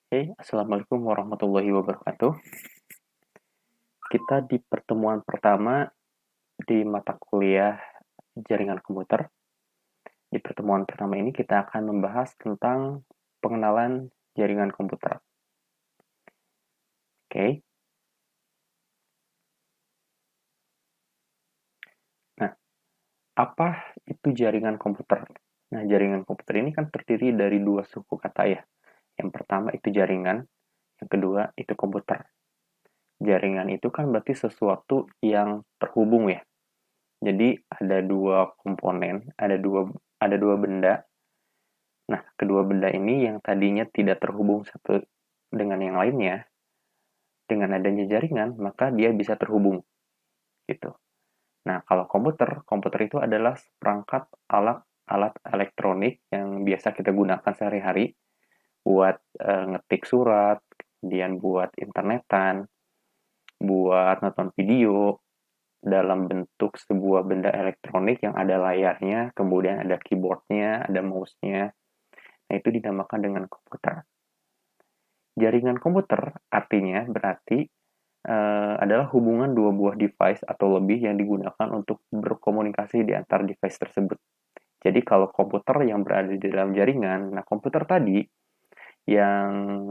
Oke, Assalamualaikum warahmatullahi wabarakatuh. Kita di pertemuan pertama di mata kuliah jaringan komputer. Di pertemuan pertama ini kita akan membahas tentang pengenalan jaringan komputer. Oke. Nah, apa itu jaringan komputer? Nah, jaringan komputer ini kan terdiri dari dua suku kata ya. Yang pertama itu jaringan, yang kedua itu komputer. Jaringan itu kan berarti sesuatu yang terhubung ya. Jadi ada dua komponen, ada dua benda. Nah, kedua benda ini yang tadinya tidak terhubung satu dengan yang lainnya, dengan adanya jaringan, maka dia bisa terhubung, gitu. Nah, kalau komputer itu adalah perangkat alat elektronik yang biasa kita gunakan sehari-hari buat ngetik surat, kemudian buat internetan, buat nonton video dalam bentuk sebuah benda elektronik yang ada layarnya, kemudian ada keyboardnya, ada mouse-nya. Nah, itu dinamakan dengan komputer. Jaringan komputer artinya berarti adalah hubungan dua buah device atau lebih yang digunakan untuk berkomunikasi di antar device tersebut. Jadi kalau komputer yang berada di dalam jaringan, nah komputer tadi yang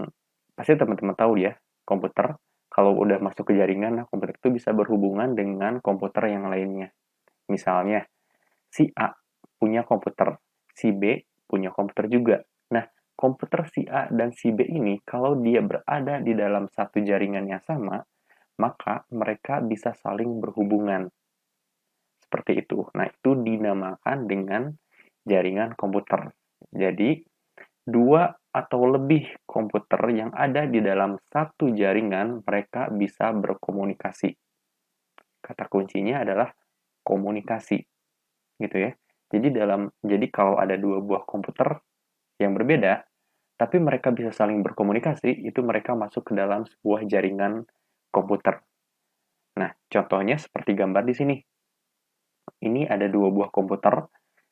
pasti teman-teman tahu ya, komputer kalau udah masuk ke jaringan, nah komputer itu bisa berhubungan dengan komputer yang lainnya. Misalnya, si A punya komputer, si B punya komputer juga. Nah, komputer si A dan si B ini kalau dia berada di dalam satu jaringan yang sama, maka mereka bisa saling berhubungan. Seperti itu. Nah, itu dinamakan dengan jaringan komputer. Jadi, dua atau lebih komputer yang ada di dalam satu jaringan, mereka bisa berkomunikasi. Kata kuncinya adalah komunikasi, gitu ya. Jadi kalau ada dua buah komputer yang berbeda, tapi mereka bisa saling berkomunikasi, itu mereka masuk ke dalam sebuah jaringan komputer. Nah, contohnya seperti gambar di sini. Ini ada dua buah komputer,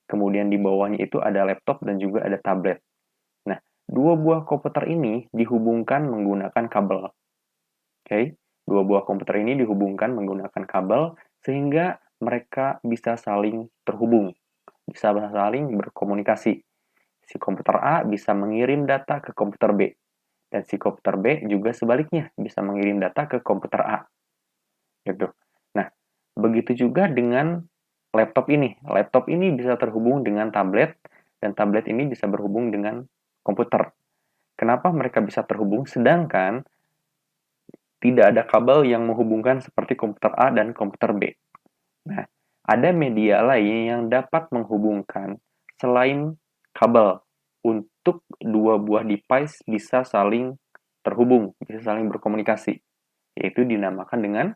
kemudian di bawahnya itu ada laptop dan juga ada tablet. Nah, dua buah komputer ini dihubungkan menggunakan kabel. Oke, dua buah komputer ini dihubungkan menggunakan kabel sehingga mereka bisa saling terhubung, bisa saling berkomunikasi. Si komputer A bisa mengirim data ke komputer B, dan si komputer B juga sebaliknya bisa mengirim data ke komputer A. Gitu. Nah, begitu juga dengan laptop ini. Laptop ini bisa terhubung dengan tablet, dan tablet ini bisa berhubung dengan komputer. Kenapa mereka bisa terhubung sedangkan tidak ada kabel yang menghubungkan seperti komputer A dan komputer B? Nah, ada media lain yang dapat menghubungkan selain kabel untuk dua buah device bisa saling terhubung, bisa saling berkomunikasi, yaitu dinamakan dengan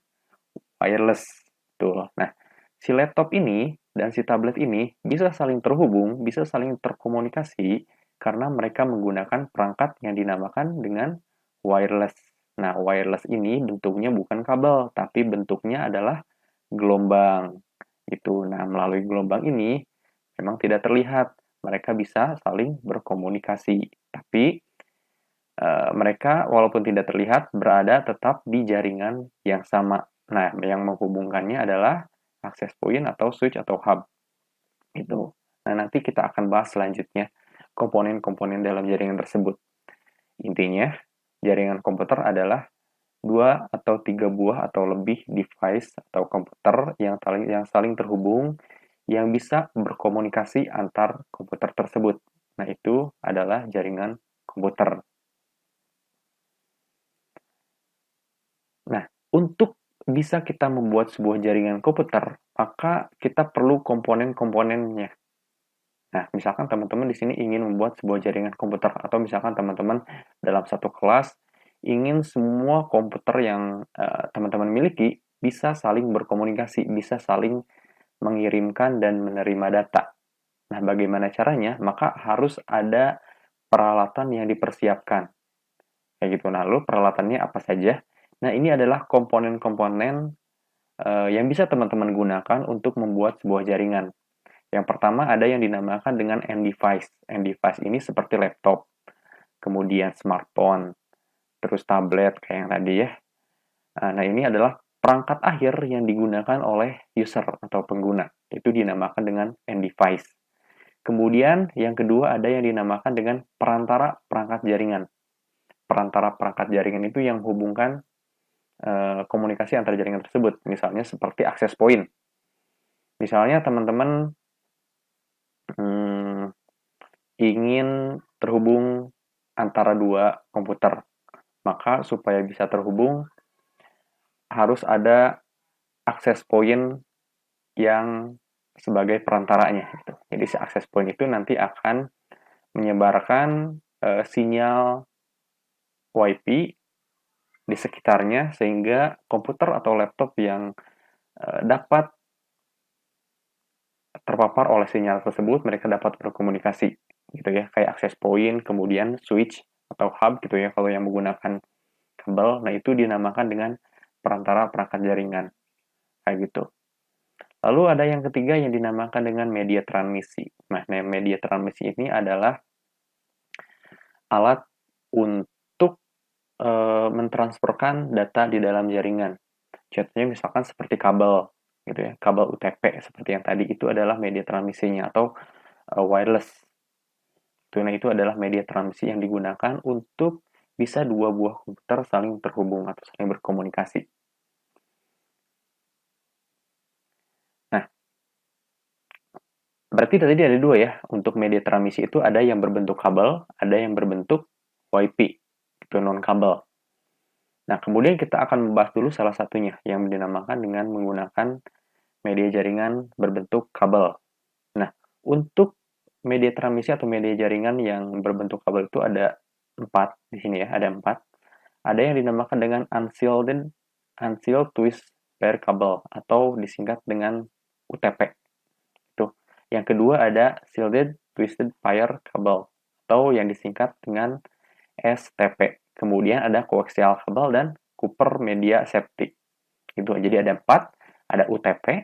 wireless. Tuh. Nah, si laptop ini dan si tablet ini bisa saling terhubung, bisa saling terkomunikasi karena mereka menggunakan perangkat yang dinamakan dengan wireless. Nah, wireless ini bentuknya bukan kabel, tapi bentuknya adalah gelombang. Itu. Nah, melalui gelombang ini memang tidak terlihat. Mereka bisa saling berkomunikasi, tapi mereka walaupun tidak terlihat berada tetap di jaringan yang sama. Nah, yang menghubungkannya adalah access point atau switch atau hub. Itu. Nah, nanti kita akan bahas selanjutnya komponen-komponen dalam jaringan tersebut. Intinya, jaringan komputer adalah dua atau tiga buah atau lebih device atau komputer yang saling terhubung yang bisa berkomunikasi antar komputer tersebut. Nah, itu adalah jaringan komputer. Nah, untuk bisa kita membuat sebuah jaringan komputer, maka kita perlu komponen-komponennya. Nah, misalkan teman-teman di sini ingin membuat sebuah jaringan komputer, atau misalkan teman-teman dalam satu kelas ingin semua komputer yang teman-teman miliki bisa saling berkomunikasi, bisa saling mengirimkan dan menerima data. Nah, bagaimana caranya? Maka harus ada peralatan yang dipersiapkan. Kayak gitu. Nah, lalu peralatannya apa saja? Nah, ini adalah komponen-komponen yang bisa teman-teman gunakan untuk membuat sebuah jaringan. Yang pertama ada yang dinamakan dengan end device. End device ini seperti laptop. kemudian smartphone, terus tablet kayak yang tadi ya. Nah, ini adalah perangkat akhir yang digunakan oleh user atau pengguna. Itu dinamakan dengan end device. Kemudian yang kedua ada yang dinamakan dengan perantara perangkat jaringan. Perantara perangkat jaringan itu yang menghubungkan komunikasi antar jaringan tersebut. Misalnya seperti access point. Misalnya teman-teman ingin terhubung antara dua komputer. Maka supaya bisa terhubung harus ada access point yang sebagai perantaranya gitu. Jadi si access point itu nanti akan menyebarkan sinyal WiFi di sekitarnya sehingga komputer atau laptop yang dapat terpapar oleh sinyal tersebut mereka dapat berkomunikasi gitu ya, kayak access point, kemudian switch atau hub gitu ya kalau yang menggunakan kabel. Nah, itu dinamakan dengan perantara perangkat jaringan kayak gitu. Lalu ada yang ketiga yang dinamakan dengan media transmisi. Nah, media transmisi ini adalah alat untuk mentransferkan data di dalam jaringan. Contohnya misalkan seperti kabel gitu ya, kabel UTP seperti yang tadi itu adalah media transmisinya atau wireless. Nah, itu adalah media transmisi yang digunakan untuk bisa dua buah komputer saling terhubung atau saling berkomunikasi. Nah, berarti tadi ada dua ya. Untuk media transmisi itu ada yang berbentuk kabel, ada yang berbentuk WiFi, itu non-kabel. Nah, kemudian kita akan membahas dulu salah satunya yang dinamakan dengan menggunakan media jaringan berbentuk kabel. Nah, untuk media transmisi atau media jaringan yang berbentuk kabel itu ada 4 di sini ya, ada 4. Ada yang dinamakan dengan Unsealed Twist Pair Cable atau disingkat dengan UTP. Itu. Yang kedua ada Shielded Twisted Pair Cable atau yang disingkat dengan STP. Kemudian ada Coaxial Cable dan Cooper Media Safety. Itu. Jadi ada 4, ada UTP,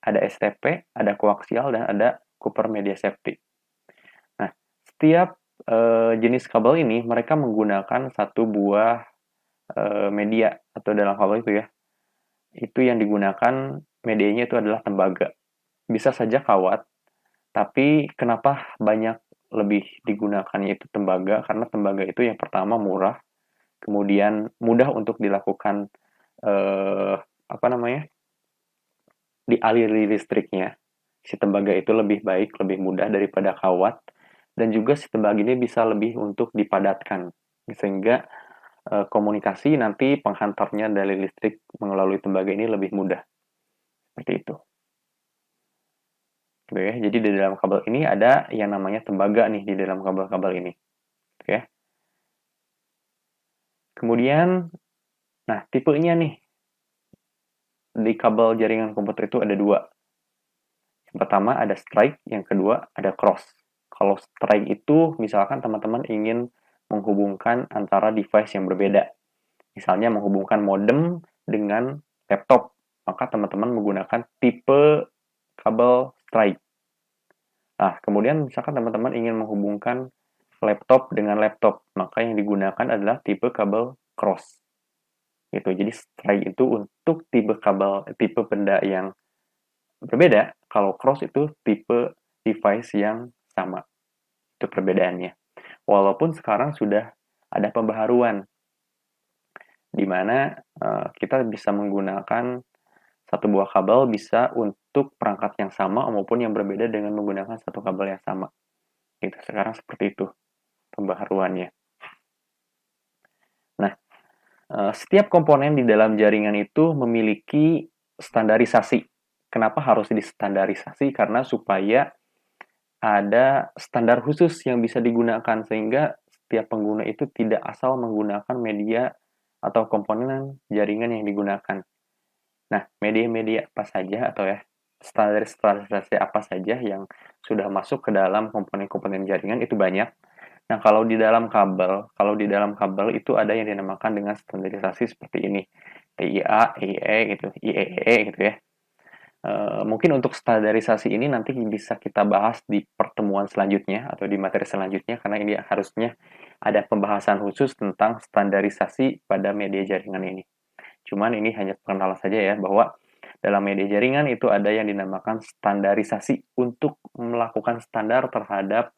ada STP, ada Coaxial dan ada Cooper Media Safety. Nah, setiap jenis kabel ini mereka menggunakan satu buah media atau dalam kabel itu ya. Itu yang digunakan medianya itu adalah tembaga. Bisa saja kawat, tapi kenapa banyak lebih digunakannya itu tembaga? Karena tembaga itu yang pertama murah, kemudian mudah untuk dilakukan apa namanya? Dialiri listriknya. Si tembaga itu lebih baik, lebih mudah daripada kawat, dan juga si tembaga ini bisa lebih untuk dipadatkan, sehingga komunikasi nanti penghantarnya dari listrik melalui tembaga ini lebih mudah. Seperti itu. Gitu ya. Jadi di dalam kabel ini ada yang namanya tembaga nih di dalam kabel-kabel ini. Gitu ya. Kemudian, nah tipenya nih di kabel jaringan komputer itu ada dua. Yang pertama ada strike, yang kedua ada cross. Kalau strike itu misalkan teman-teman ingin menghubungkan antara device yang berbeda. Misalnya menghubungkan modem dengan laptop, maka teman-teman menggunakan tipe kabel strike. Nah, kemudian misalkan teman-teman ingin menghubungkan laptop dengan laptop, maka yang digunakan adalah tipe kabel cross. Gitu. Jadi strike itu untuk tipe benda yang berbeda. Kalau cross itu tipe device yang sama. Itu perbedaannya. Walaupun sekarang sudah ada pembaharuan di mana kita bisa menggunakan satu buah kabel bisa untuk perangkat yang sama maupun yang berbeda dengan menggunakan satu kabel yang sama. Gitu. Sekarang seperti itu pembaharuannya. Nah, setiap komponen di dalam jaringan itu memiliki standarisasi. Kenapa harus distandarisasi? Karena supaya ada standar khusus yang bisa digunakan sehingga setiap pengguna itu tidak asal menggunakan media atau komponen jaringan yang digunakan. Nah, media-media apa saja atau ya standarisasi apa saja yang sudah masuk ke dalam komponen-komponen jaringan itu banyak. Nah, kalau di dalam kabel itu ada yang dinamakan dengan standarisasi seperti ini. TIA, EIE gitu, IEEE gitu ya. Mungkin untuk standarisasi ini nanti bisa kita bahas di pertemuan selanjutnya atau di materi selanjutnya karena ini harusnya ada pembahasan khusus tentang standarisasi pada media jaringan ini. Cuman ini hanya perkenalan saja ya, bahwa dalam media jaringan itu ada yang dinamakan standarisasi untuk melakukan standar terhadap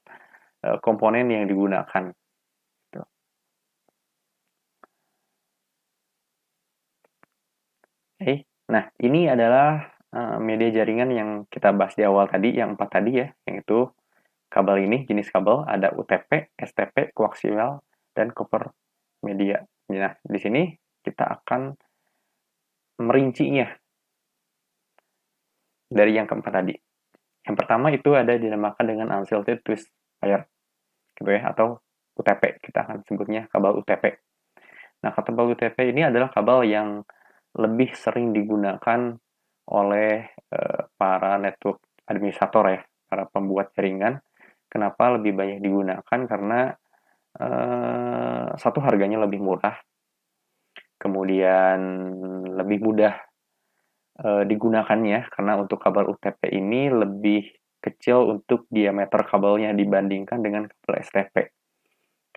komponen yang digunakan. Oke, nah ini adalah media jaringan yang kita bahas di awal tadi, yang 4 tadi ya, yang itu kabel ini, jenis kabel, ada UTP, STP, koaksial, dan copper media. Nah, di sini kita akan merincinya dari yang keempat tadi. Yang pertama itu ada dinamakan dengan unshielded twist wire, gitu ya, atau UTP. Kita akan sebutnya kabel UTP. Nah, kabel UTP ini adalah kabel yang lebih sering digunakan oleh para network administrator ya, para pembuat jaringan. Kenapa lebih banyak digunakan? Karena satu, harganya lebih murah, kemudian lebih mudah digunakannya, karena untuk kabel UTP ini lebih kecil untuk diameter kabelnya dibandingkan dengan kabel STP,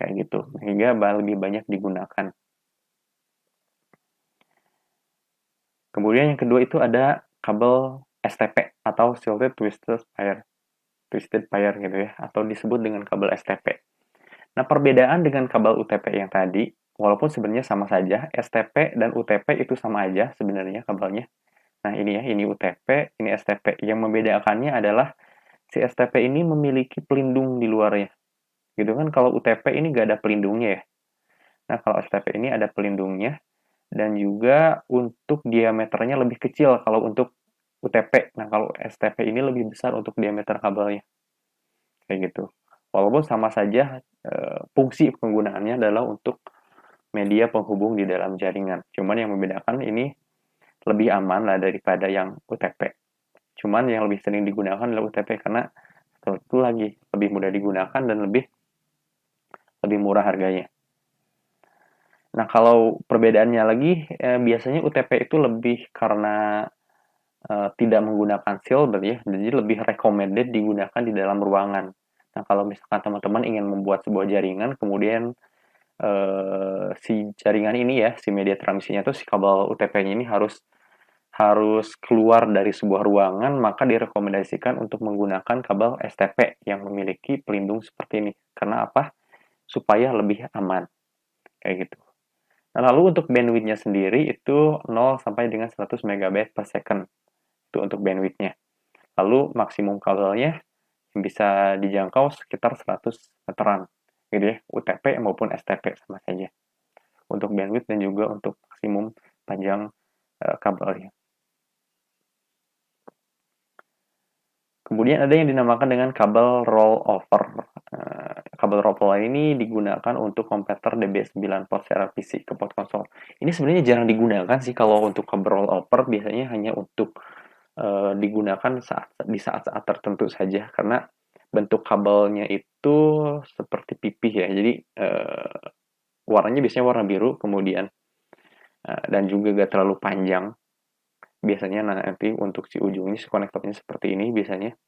kayak gitu, sehingga lebih banyak digunakan. Kemudian yang kedua itu ada kabel STP atau shielded twisted pair gitu ya, atau disebut dengan kabel STP. Nah, perbedaan dengan kabel UTP yang tadi, walaupun sebenarnya sama saja, STP dan UTP itu sama aja sebenarnya kabelnya. Nah, ini ya, ini UTP, ini STP. Yang membedakannya adalah si STP ini memiliki pelindung di luarnya. Gitu kan, kalau UTP ini nggak ada pelindungnya ya. Nah, kalau STP ini ada pelindungnya, dan juga untuk diameternya lebih kecil kalau untuk UTP. Nah, kalau STP ini lebih besar untuk diameter kabelnya. Kayak gitu. Walaupun sama saja fungsi penggunaannya adalah untuk media penghubung di dalam jaringan. Cuman yang membedakan ini lebih aman lah daripada yang UTP. Cuman yang lebih sering digunakan adalah UTP karena itu lagi lebih mudah digunakan dan lebih murah harganya. Nah, kalau perbedaannya lagi, biasanya UTP itu lebih karena tidak menggunakan shield ya, jadi lebih recommended digunakan di dalam ruangan. Nah, kalau misalkan teman-teman ingin membuat sebuah jaringan, kemudian si jaringan ini ya, si media transmisinya tuh si kabel UTP-nya ini harus keluar dari sebuah ruangan, maka direkomendasikan untuk menggunakan kabel STP yang memiliki pelindung seperti ini. Karena apa? Supaya lebih aman. Kayak gitu. Nah, lalu untuk bandwidth-nya sendiri itu 0 sampai dengan 100 MB per second. Itu untuk bandwidth-nya. Lalu maksimum kabelnya bisa dijangkau sekitar 100 meteran. Gitu ya, UTP maupun STP sama saja. Untuk bandwidth dan juga untuk maksimum panjang kabelnya. Kemudian ada yang dinamakan dengan kabel rollover. Kabel rollover ini digunakan untuk konverter DB9 port serial PC ke port konsol. Ini sebenarnya jarang digunakan sih kalau untuk kabel rollover, biasanya hanya untuk digunakan di saat-saat tertentu saja, karena bentuk kabelnya itu seperti pipih ya. Jadi warnanya biasanya warna biru, kemudian dan juga gak terlalu panjang. Biasanya nanti untuk si ujungnya, si konektornya seperti ini biasanya.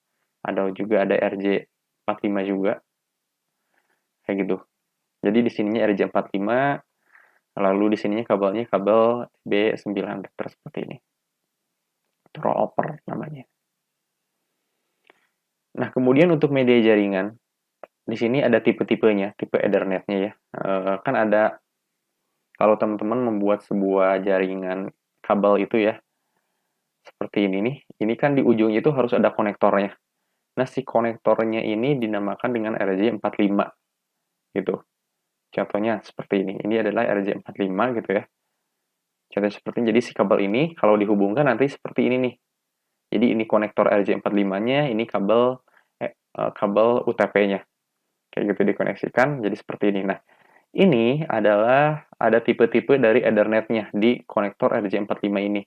Juga ada RJ45 juga. Kayak gitu. Jadi di sininya RJ45, lalu di sininya kabelnya kabel B9 adapter seperti ini. Rollover namanya. Nah, kemudian untuk media jaringan, di sini ada tipe-tipenya, tipe Ethernet-nya ya. Kan ada, kalau teman-teman membuat sebuah jaringan kabel itu ya, seperti ini nih. Ini kan di ujungnya itu harus ada konektornya. Nah, si konektornya ini dinamakan dengan RJ45 gitu. Contohnya seperti ini. Ini adalah RJ45 gitu ya. Contohnya seperti ini. Jadi si kabel ini kalau dihubungkan nanti seperti ini nih. Jadi ini konektor RJ45-nya, ini kabel UTP-nya. Kayak gitu dikoneksikan jadi seperti ini. Nah, ini adalah ada tipe-tipe dari Ethernet-nya di konektor RJ45 ini.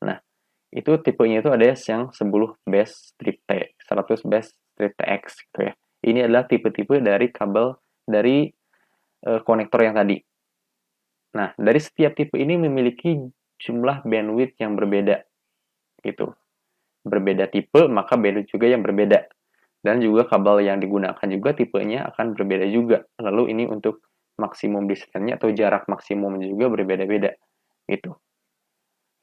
Nah, itu tipenya itu ada yang 10 base strip T, 100 base strip TX gitu ya. Ini adalah tipe-tipe dari kabel dari konektor yang tadi. Nah, dari setiap tipe ini memiliki jumlah bandwidth yang berbeda gitu. Berbeda tipe, maka bandwidth juga yang berbeda. Dan juga kabel yang digunakan juga tipenya akan berbeda juga. Lalu ini untuk maksimum distance-nya atau jarak maksimum juga berbeda-beda gitu.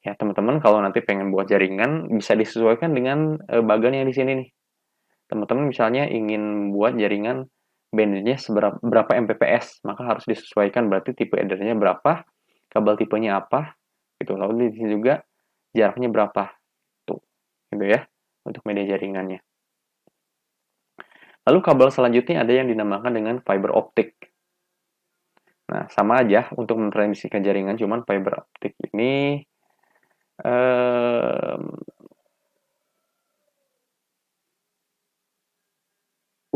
Ya, teman-teman kalau nanti pengen buat jaringan bisa disesuaikan dengan bagan yang di sini nih. Teman-teman misalnya ingin buat jaringan bandwidth-nya berapa Mbps, maka harus disesuaikan berarti tipe header-nya berapa, kabel tipenya apa, gitu. Lalu di sini juga jaraknya berapa, tuh, gitu ya, untuk media jaringannya. Lalu kabel selanjutnya ada yang dinamakan dengan fiber optic. Nah, sama aja untuk mentransmisikan jaringan, cuman fiber optic ini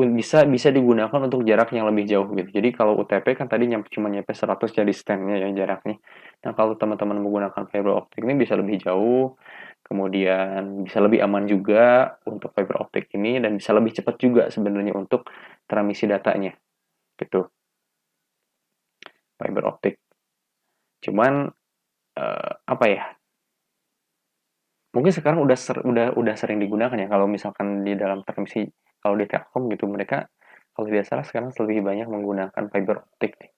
bisa digunakan untuk jarak yang lebih jauh gitu. Jadi kalau UTP kan tadi cuma nyampe 100 jadi stand-nya ya jaraknya. Nah, kalau teman-teman menggunakan fiber optic ini bisa lebih jauh, kemudian bisa lebih aman juga untuk fiber optic ini dan bisa lebih cepat juga sebenarnya untuk transmisi datanya. Gitu. Fiber optic. Cuman apa ya? Mungkin sekarang udah sering digunakan ya kalau misalkan di dalam transmisi kalau di Telkom gitu mereka kalau tidak salah sekarang lebih banyak menggunakan fiber optik nih,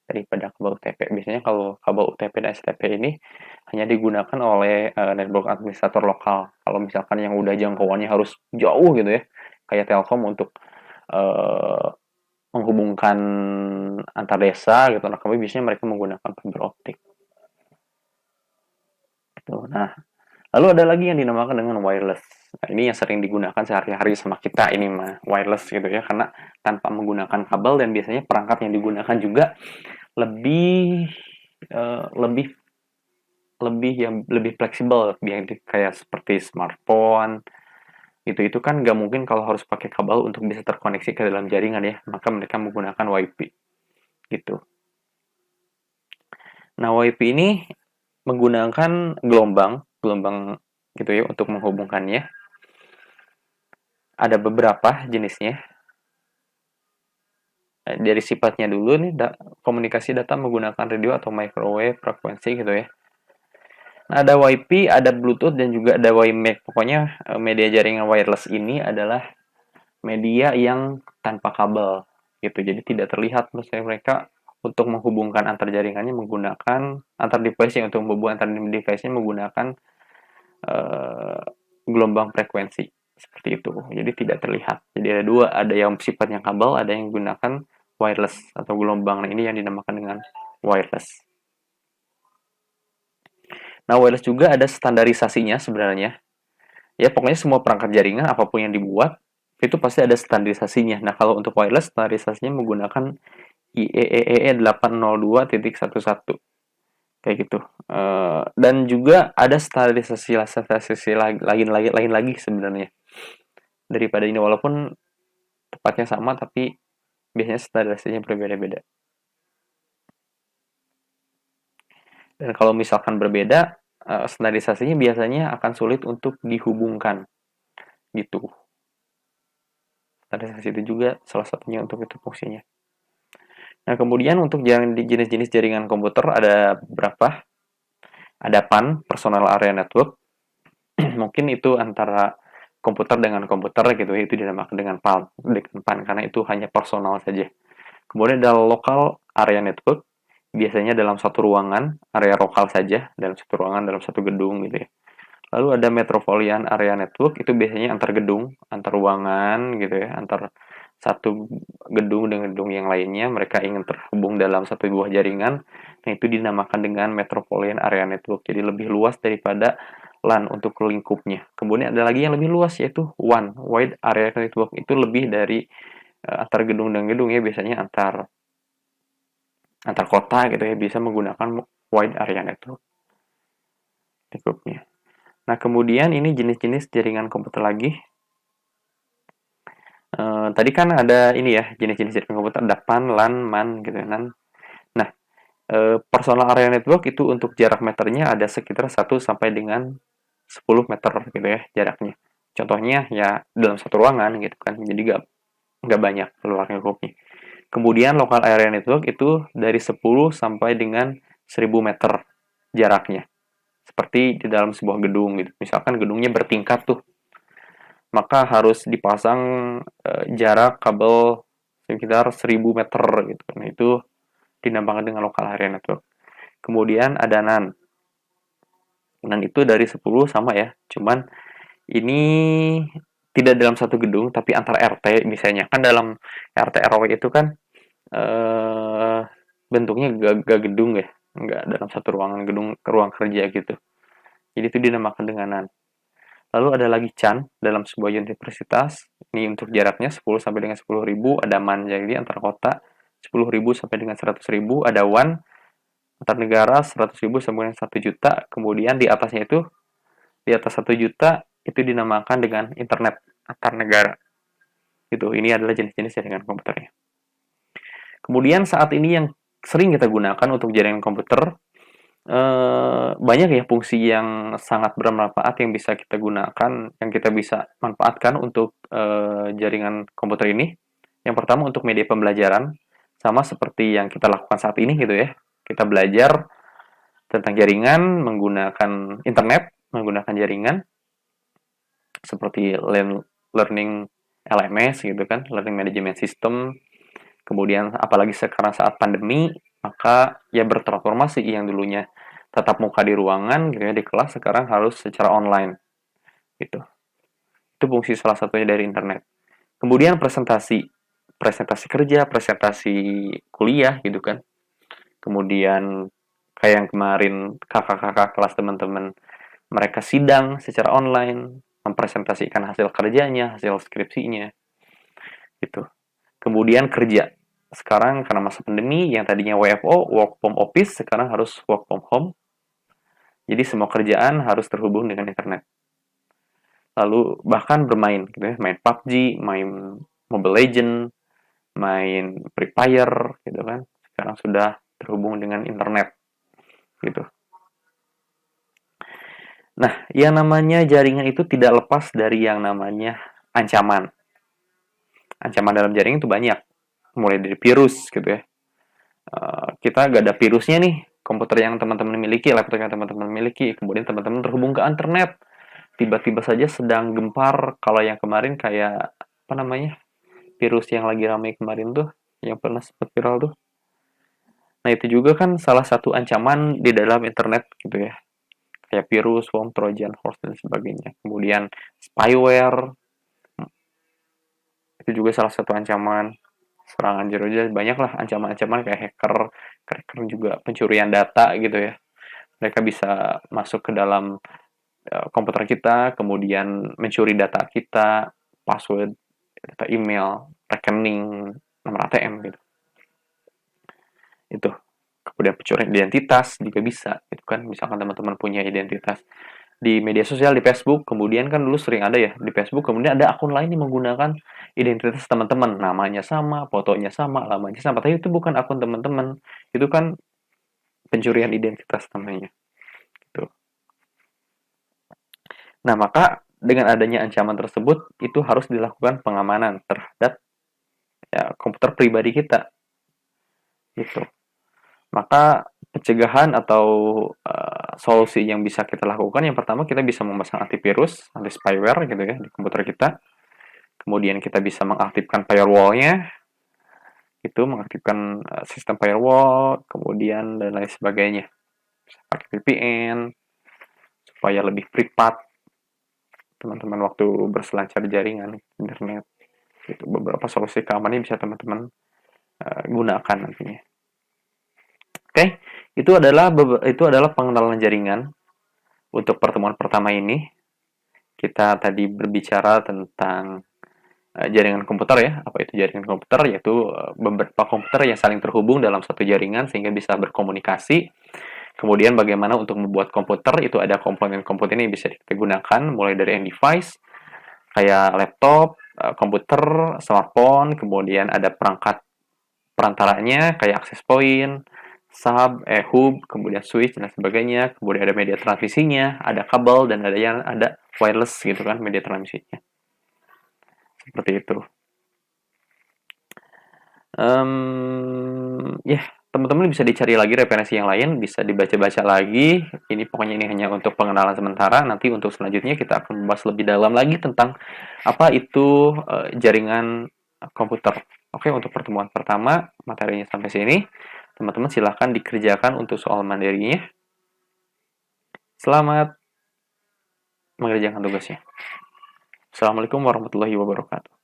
daripada kabel UTP. Biasanya kalau kabel UTP dan STP ini hanya digunakan oleh network administrator lokal. Kalau misalkan yang udah jangkauannya harus jauh gitu ya, kayak Telkom untuk uh, menghubungkan antar desa gitu, nah kami biasanya mereka menggunakan fiber optik. Gitu. Nah, lalu ada lagi yang dinamakan dengan wireless. Nah, ini yang sering digunakan sehari-hari sama kita ini mah wireless gitu ya, karena tanpa menggunakan kabel dan biasanya perangkat yang digunakan juga lebih lebih lebih fleksibel, kayak seperti smartphone. Itu kan nggak mungkin kalau harus pakai kabel untuk bisa terkoneksi ke dalam jaringan ya, maka mereka menggunakan WiFi gitu. Nah, WiFi ini menggunakan gelombang gelombang gitu ya untuk menghubungkannya. Ada beberapa jenisnya. Dari sifatnya dulu nih, komunikasi data menggunakan radio atau microwave frekuensi gitu ya. Nah, ada WiFi, ada Bluetooth, dan juga ada WiMAX. Pokoknya media jaringan wireless ini adalah media yang tanpa kabel gitu. Jadi tidak terlihat maksudnya mereka untuk menghubungkan antar jaringannya menggunakan antar device untuk menghubungkan antar device-nya menggunakan uh, gelombang frekuensi seperti itu. Jadi tidak terlihat. Jadi ada dua, ada yang sifatnya kabel, ada yang menggunakan wireless atau gelombang. Nah, ini yang dinamakan dengan wireless. Nah, wireless juga ada standarisasinya sebenarnya. Ya, pokoknya semua perangkat jaringan apapun yang dibuat itu pasti ada standarisasinya. Nah, kalau untuk wireless standarisasinya menggunakan IEEE 802.11 kayak gitu. Dan juga ada standarisasi lain lagi sebenarnya daripada ini, walaupun tepatnya sama tapi biasanya standarisasinya berbeda-beda. Dan kalau misalkan berbeda, standarisasinya biasanya akan sulit untuk dihubungkan gitu. Standarisasi itu juga salah satunya untuk itu fungsinya. Nah, kemudian untuk jenis-jenis jaringan komputer ada berapa? Ada PAN, Personal Area Network. Mungkin itu antara komputer dengan komputer gitu ya, itu dinamakan dengan PAN karena itu hanya personal saja. Kemudian ada Local Area Network, biasanya dalam satu ruangan, area lokal saja, dalam satu ruangan, dalam satu gedung gitu ya. Lalu ada Metropolitan Area Network, itu biasanya antar gedung, antar ruangan gitu ya, antar satu gedung dengan gedung yang lainnya, mereka ingin terhubung dalam satu buah jaringan. Nah, itu dinamakan dengan Metropolitan Area Network. Jadi lebih luas daripada LAN untuk lingkupnya. Kemudian ada lagi yang lebih luas yaitu WAN, Wide Area Network. Itu lebih dari antar gedung dan gedung ya, biasanya antar kota gitu ya, bisa menggunakan Wide Area Networknya. Nah, kemudian ini jenis-jenis jaringan komputer lagi. Tadi kan ada ini ya, jenis-jenis jaringan komputer, ada PAN, LAN, MAN gitu ya. Nah, personal area network itu untuk jarak meternya ada sekitar 1 sampai dengan 10 meter gitu ya jaraknya. Contohnya ya dalam satu ruangan gitu kan, jadi nggak banyak luar lingkupnya. Kemudian local area network itu dari 10 sampai dengan 1000 meter jaraknya. Seperti di dalam sebuah gedung gitu. Misalkan gedungnya bertingkat tuh. maka harus dipasang jarak kabel sekitar 1000 meter gitu. Nah, itu dinamakan dengan local area network. Kemudian ada NAN. NAN itu dari 10 sama ya, cuman ini tidak dalam satu gedung tapi antar RT misalnya. Kan dalam RT RW itu kan eh bentuknya gak gedung ya, nggak dalam satu ruangan gedung ruang kerja gitu. Jadi itu dinamakan dengan NAN. Lalu ada lagi CAN dalam sebuah universitas. Ini untuk jaraknya 10 sampai dengan 10.000. Ada MAN jadi antar kota 10.000 sampai dengan 100.000. Ada WAN antar negara 100.000 sampai dengan 1 juta. Kemudian di atasnya itu di atas 1 juta itu dinamakan dengan internet antar negara. Itu ini adalah jenis-jenis jaringan komputernya. Kemudian saat ini yang sering kita gunakan untuk jaringan komputer banyak ya fungsi yang sangat bermanfaat yang bisa kita gunakan, yang kita bisa manfaatkan untuk jaringan komputer ini. Yang pertama untuk media pembelajaran, sama seperti yang kita lakukan saat ini gitu ya. Kita belajar tentang jaringan menggunakan internet, menggunakan jaringan seperti learning LMS gitu kan, learning management system. Kemudian apalagi sekarang saat pandemi, maka ya bertransformasi yang dulunya tatap muka di ruangan gitu ya di kelas sekarang harus secara online gitu. Itu fungsi salah satunya dari internet. Kemudian presentasi, presentasi kerja, presentasi kuliah gitu kan. Kemudian kayak yang kemarin kakak-kakak kelas teman-teman mereka sidang secara online, mempresentasikan hasil kerjanya, hasil skripsinya gitu. Kemudian kerja. Sekarang karena masa pandemi yang tadinya WFO, work from office, sekarang harus work from home. Jadi semua kerjaan harus terhubung dengan internet. Lalu bahkan bermain gitu ya, main PUBG, main Mobile Legend, main Free Fire gitu kan. Sekarang sudah terhubung dengan internet gitu. Nah, yang namanya jaringan itu tidak lepas dari yang namanya ancaman. Ancaman dalam jaringan itu banyak. Mulai dari virus gitu ya. Kita gak ada virusnya nih, komputer yang teman-teman miliki, laptop yang teman-teman miliki, kemudian teman-teman terhubung ke internet, tiba-tiba saja sedang gempar. Kalau yang kemarin kayak apa namanya, virus yang lagi ramai kemarin tuh, yang pernah sempat viral tuh. Nah itu juga kan salah satu ancaman di dalam internet gitu ya, kayak virus, worm, trojan horse dan sebagainya. Kemudian spyware itu juga salah satu ancaman. Serangan zero banyak lah ancaman-ancaman kayak hacker juga pencurian data gitu ya. Mereka bisa masuk ke dalam komputer kita, kemudian mencuri data kita, password, data email, rekening, nomor ATM gitu. Itu. Kemudian pencurian identitas juga bisa, gitu kan. Misalkan teman-teman punya identitas di media sosial di Facebook, kemudian kan dulu sering ada ya di Facebook, kemudian ada akun lain yang menggunakan identitas teman-teman, namanya sama, fotonya sama, alamatnya sama, tapi itu bukan akun teman-teman, itu kan pencurian identitas namanya. Gitu. Nah, maka dengan adanya ancaman tersebut, itu harus dilakukan pengamanan terhadap ya, komputer pribadi kita. Gitu. Maka pencegahan atau solusi yang bisa kita lakukan, yang pertama kita bisa memasang antivirus, anti spyware gitu ya di komputer kita. Kemudian kita bisa mengaktifkan firewall-nya, itu mengaktifkan sistem firewall, kemudian dan lain sebagainya. Bisa pakai VPN supaya lebih privat teman-teman waktu berselancar jaringan internet. Itu beberapa solusi keamanan bisa teman-teman gunakan nantinya. Oke, itu adalah pengenalan jaringan untuk pertemuan pertama ini. Kita tadi berbicara tentang jaringan komputer ya. Apa itu jaringan komputer? Yaitu beberapa komputer yang saling terhubung dalam satu jaringan sehingga bisa berkomunikasi. Kemudian bagaimana untuk membuat komputer, itu ada komponen-komponen yang bisa kita gunakan, mulai dari end device, kayak laptop, komputer, smartphone, kemudian ada perangkat perantaranya, kayak access point, sub, hub, kemudian switch, dan sebagainya. Kemudian ada media transmisinya, ada kabel, dan ada wireless gitu kan, media transmisinya. Seperti itu. Ya, teman-teman bisa dicari lagi referensi yang lain, bisa dibaca-baca lagi. Ini pokoknya ini hanya untuk pengenalan sementara. Nanti untuk selanjutnya kita akan membahas lebih dalam lagi tentang apa itu jaringan komputer. Oke, untuk pertemuan pertama materinya sampai sini. Teman-teman silahkan dikerjakan untuk soal mandirinya. Selamat mengerjakan tugasnya. Assalamualaikum warahmatullahi wabarakatuh.